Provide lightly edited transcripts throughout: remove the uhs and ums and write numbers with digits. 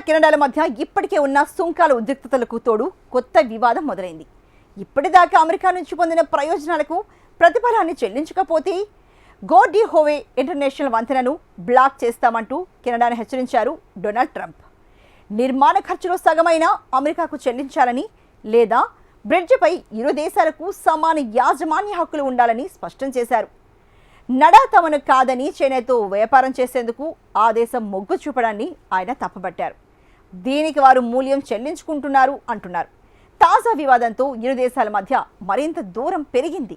కెనడాల మధ్య ఇప్పటికే ఉన్న సుంకాల ఉద్రిక్తతలకు తోడు కొత్త వివాదం మొదలైంది. ఇప్పటిదాకా అమెరికా నుంచి పొందిన ప్రయోజనాలకు ప్రతిఫలాన్ని చెల్లించకపోతే గోర్డీ హోవే ఇంటర్నేషనల్ వంతెనను బ్లాక్ చేస్తామంటూ కెనడాను హెచ్చరించారు డొనాల్డ్ ట్రంప్. నిర్మాణ ఖర్చులో సగమైన అమెరికాకు చెల్లించాలని లేదా బ్రిడ్జిపై ఇరు దేశాలకు సమాన యాజమాన్య హక్కులు ఉండాలని స్పష్టం చేశారు. నడా తమను కాదని చైనాతో వ్యాపారం చేసేందుకు ఆ దేశం మొగ్గు చూపడాన్ని ఆయన తప్పుపట్టారు. దీనికి వారు మూల్యం చెల్లించుకుంటున్నారు అంటున్నారు. తాజా వివాదంతో ఇరు దేశాల మధ్య మరింత దూరం పెరిగింది.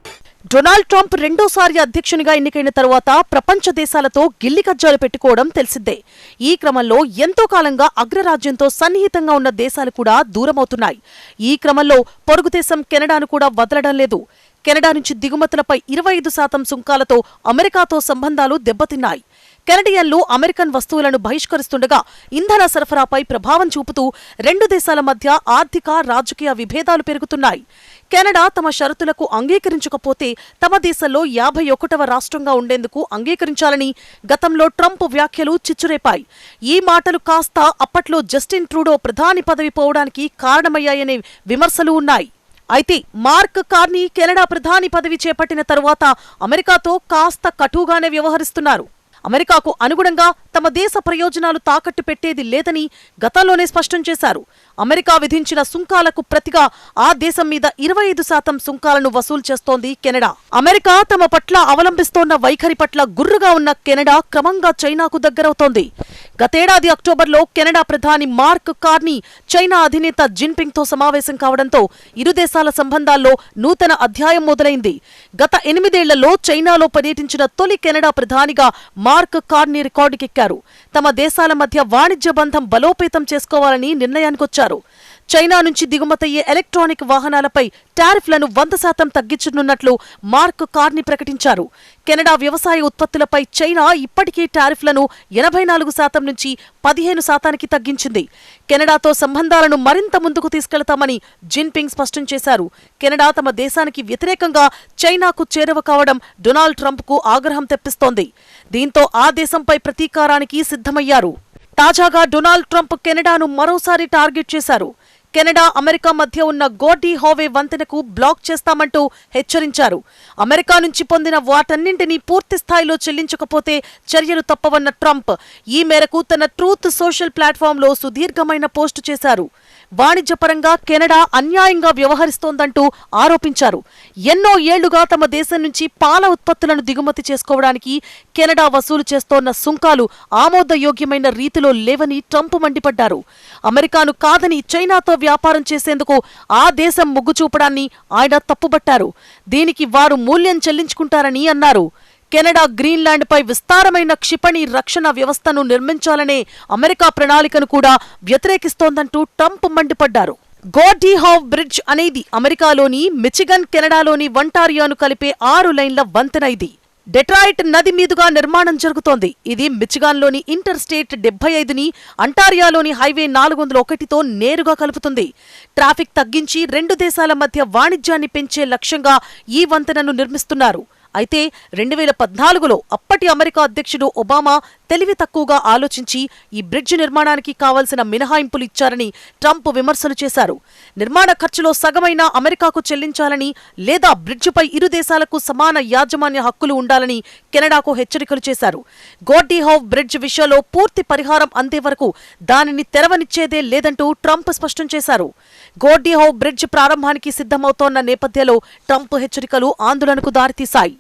డొనాల్డ్ ట్రంప్ రెండోసారి అధ్యక్షునిగా ఎన్నికైన తరువాత ప్రపంచ దేశాలతో గిల్లి కజ్జాలు పెట్టుకోవడం తెలిసిందే. ఈ క్రమంలో ఎంతో కాలంగా అగ్రరాజ్యంతో సన్నిహితంగా ఉన్న దేశాలు కూడా దూరమవుతున్నాయి. ఈ క్రమంలో పొరుగు దేశం కెనడాను కూడా వదలడం లేదు. కెనడా నుంచి దిగుమతులపై 25% సుంకాలతో అమెరికాతో సంబంధాలు దెబ్బతిన్నాయి. కెనడియన్లు అమెరికన్ వస్తువులను బహిష్కరిస్తుండగా ఇంధన సరఫరాపై ప్రభావం చూపుతూ రెండు దేశాల మధ్య ఆర్థిక, రాజకీయ విభేదాలు పెరుగుతున్నాయి. కెనడా తమ షరతులకు అంగీకరించకపోతే తమ దేశంలో 51వ రాష్ట్రంగా ఉండేందుకు అంగీకరించాలని గతంలో ట్రంప్ వ్యాఖ్యలు చిచ్చురేపాయి. ఈ మాటలు కాస్త అప్పట్లో జస్టిన్ ట్రూడో ప్రధాని పదవి పోవడానికి కారణమయ్యాయనే విమర్శలు ఉన్నాయి. అయితే మార్క్ కార్నీ కెనడా ప్రధాని పదవి చేపట్టిన తరువాత అమెరికాతో కాస్త కటుగానే వ్యవహరిస్తున్నారు. అమెరికాకు అనుగుణంగా తమ దేశ ప్రయోజనాలు తాకట్టు పెట్టేది లేదని గతంలోనే స్పష్టం చేశారు. అమెరికా విధించిన సుంకాలకు ప్రతిగా ఆ దేశం మీద 25% సుంకాలను వసూలు చేస్తోంది కెనడా. అమెరికా తమ పట్ల అవలంబిస్తోన్న వైఖరి పట్ల గుర్రుగా ఉన్న కెనడా క్రమంగా చైనాకు దగ్గరవుతోంది. గతేడాది అక్టోబర్లో కెనడా ప్రధాని మార్క్ కార్నీ చైనా అధినేత జిన్పింగ్ తో సమావేశం కావడంతో ఇరు దేశాల సంబంధాల్లో నూతన అధ్యాయం మొదలైంది. గత 8 ఏళ్లలో చైనాలో పర్యటించిన తొలి కెనడా ప్రధానిగా మార్క్ కార్నీ రికార్డుకెక్కారు. తమ దేశాల మధ్య వాణిజ్య బంధం బలోపేతం చేసుకోవాలని నిర్ణయానికొచ్చారు. చైనా నుంచి దిగుమతయ్యే ఎలక్ట్రానిక్ వాహనాలపై టారిఫ్లను 100% తగ్గించనున్నట్లు మార్క్ కార్నీ ప్రకటించారు. కెనడా వ్యవసాయ ఉత్పత్తులపై చైనా ఇప్పటికే టారిఫ్లను 84% నుంచి 15% తగ్గించింది. కెనడాతో సంబంధాలను మరింత ముందుకు తీసుకెళతామని జిన్పింగ్ స్పష్టం చేశారు. కెనడా తమ దేశానికి వ్యతిరేకంగా చైనాకు చేరువ కావడం డొనాల్డ్ ట్రంప్కు ఆగ్రహం తెప్పిస్తోంది. దీంతో ఆ దేశంపై ప్రతీకారానికి సిద్ధమయ్యారు. తాజాగా డొనాల్డ్ ట్రంప్ కెనడాను మరోసారి టార్గెట్ చేశారు. కెనడా, అమెరికా మధ్య ఉన్న గోర్డీ హోవే వంతెనకు బ్లాక్ చేస్తామంటూ హెచ్చరించారు. అమెరికా నుంచి పొందిన వాటన్నింటినీ పూర్తి స్థాయిలో చెల్లించకపోతే చర్యలు తప్పవన్న ట్రంప్ ఈ మేరకు తన ట్రూత్ సోషల్ ప్లాట్ఫామ్లో సుదీర్ఘమైన పోస్టు చేశారు. వాణిజ్యపరంగా కెనడా అన్యాయంగా వ్యవహరిస్తోందంటూ ఆరోపించారు. ఎన్నో ఏళ్లుగా తమ దేశం నుంచి పాల ఉత్పత్తులను దిగుమతి చేసుకోవడానికి కెనడా వసూలు చేస్తోన్న సుంకాలు ఆమోదయోగ్యమైన రీతిలో లేవని ట్రంప్ మండిపడ్డారు. అమెరికాను కాదని చైనాతో వ్యాపారం చేసేందుకు ఆ దేశం మొగ్గు చూపడాన్ని ఆయన తప్పుబట్టారు. దీనికి వారు మూల్యం చెల్లించుకుంటారని అన్నారు. కెనడా గ్రీన్లాండ్పై విస్తారమైన క్షిపణి రక్షణ వ్యవస్థను నిర్మించాలనే అమెరికా ప్రణాళికను కూడా వ్యతిరేకిస్తోందంటూ ట్రంప్ మండిపడ్డారు. గోర్డీ హోవ్ బ్రిడ్జ్ అనేది అమెరికాలోని మిచిగన్, కెనడాలోని ఒంటారియోను కలిపే 6 లైన్ల వంతెన. ఇది డెట్రాయిట్ నది మీదుగా నిర్మాణం జరుగుతోంది. ఇది మిచిగాన్లోని ఇంటర్ స్టేట్ 75ని అంటారియాలోని హైవే 401తో నేరుగా కలుపుతుంది. ట్రాఫిక్ తగ్గించి రెండు దేశాల మధ్య వాణిజ్యాన్ని పెంచే లక్ష్యంగా ఈ వంతెనను నిర్మిస్తున్నారు. అయితే 2014లో అప్పటి అమెరికా అధ్యక్షుడు ఒబామా తెలివి తక్కువగా ఆలోచించి ఈ బ్రిడ్జ్ నిర్మాణానికి కావలసిన మినహాయింపులు ఇచ్చారని ట్రంప్ విమర్శలు చేశారు. నిర్మాణ ఖర్చులో సగమైనా అమెరికాకు చెల్లించాలని లేదా బ్రిడ్జిపై ఇరు దేశాలకు సమాన యాజమాన్య హక్కులు ఉండాలని కెనడాకు హెచ్చరికలు చేశారు. గోర్డీ హోవ్ బ్రిడ్జ్ విషయంలో పూర్తి పరిహారం అందే వరకు దానిని తెరవనిచ్చేదే లేదంటూ ట్రంప్ స్పష్టం చేశారు. గోర్డీ హోవ్ బ్రిడ్జ్ ప్రారంభానికి సిద్ధమవుతోన్న నేపథ్యంలో ట్రంప్ హెచ్చరికలు ఆందోళనకు దారితీశాయి.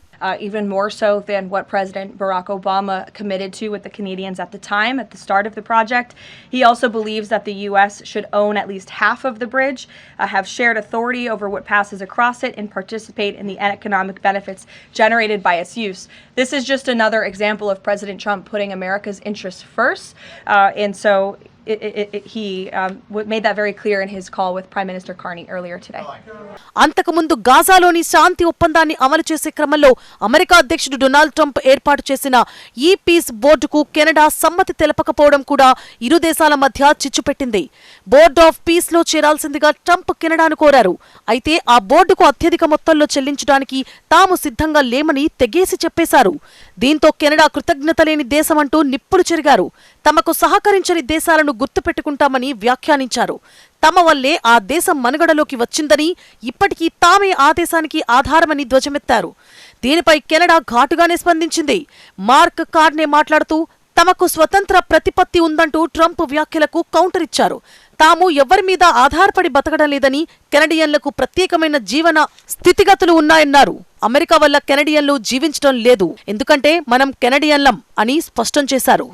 Even more so than what President Barack Obama committed to with the Canadians at the time, at the start of the project. He also believes that the U.S. should own at least half of the bridge, have shared authority over what passes across it, and participate in the economic benefits generated by its use. This is just another example of President Trump putting America's interests first, and so he made that very clear in his call with Prime Minister Carney earlier today. అంతకుముందు గాజాలోని శాంతి ఒప్పందాన్ని అమలు చేసే క్రమంలో America అధ్యక్షుడు Donald Trump ఏర్పాటు చేసిన ఈ piece బోర్డుకు కెనడా సమ్మతి తెలపకపోవడం కూడా ఇరు దేశాల మధ్య చిచ్చుపెట్టింది. బోర్డ్ ఆఫ్ పీస్ లో చేరాల్సిందిగా ట్రంప్ కెనడాను కోరారు. అయితే ఆ బోర్డుకు అత్యధిక మొత్తంలో చెల్లించడానికి తాము సిద్ధంగా లేమని తెగేసి చెప్పేశారు. దీంతో కెనడా కృతజ్ఞత లేని దేశమంటూ నిప్పులు చెరిగారు. తమకు సహకరించని దేశాలను గుర్తుపెట్టుకుంటామని వ్యాఖ్యానించారు. తమ వల్లే ఆ దేశం మనుగడలోకి వచ్చిందని, ఇప్పటికీ తామే ఆ దేశానికి ఆధారమని ధ్వజమెత్తారు. దీనిపై కెనడా ఘాటుగానే స్పందించింది. మార్క్ కార్నే మాట్లాడుతూ తమకు స్వతంత్ర ప్రతిపత్తి ఉందంటూ ట్రంప్ వ్యాఖ్యలకు కౌంటర్ ఇచ్చారు. తాము ఎవ్వరి మీద ఆధారపడి బతకడం లేదని, కెనడియన్లకు ప్రత్యేకమైన జీవన స్థితిగతులు ఉన్నాయన్నారు. అమెరికా వల్ల కెనడియన్లు జీవించడం లేదు, ఎందుకంటే మనం కెనడియన్లం అని స్పష్టం చేశారు.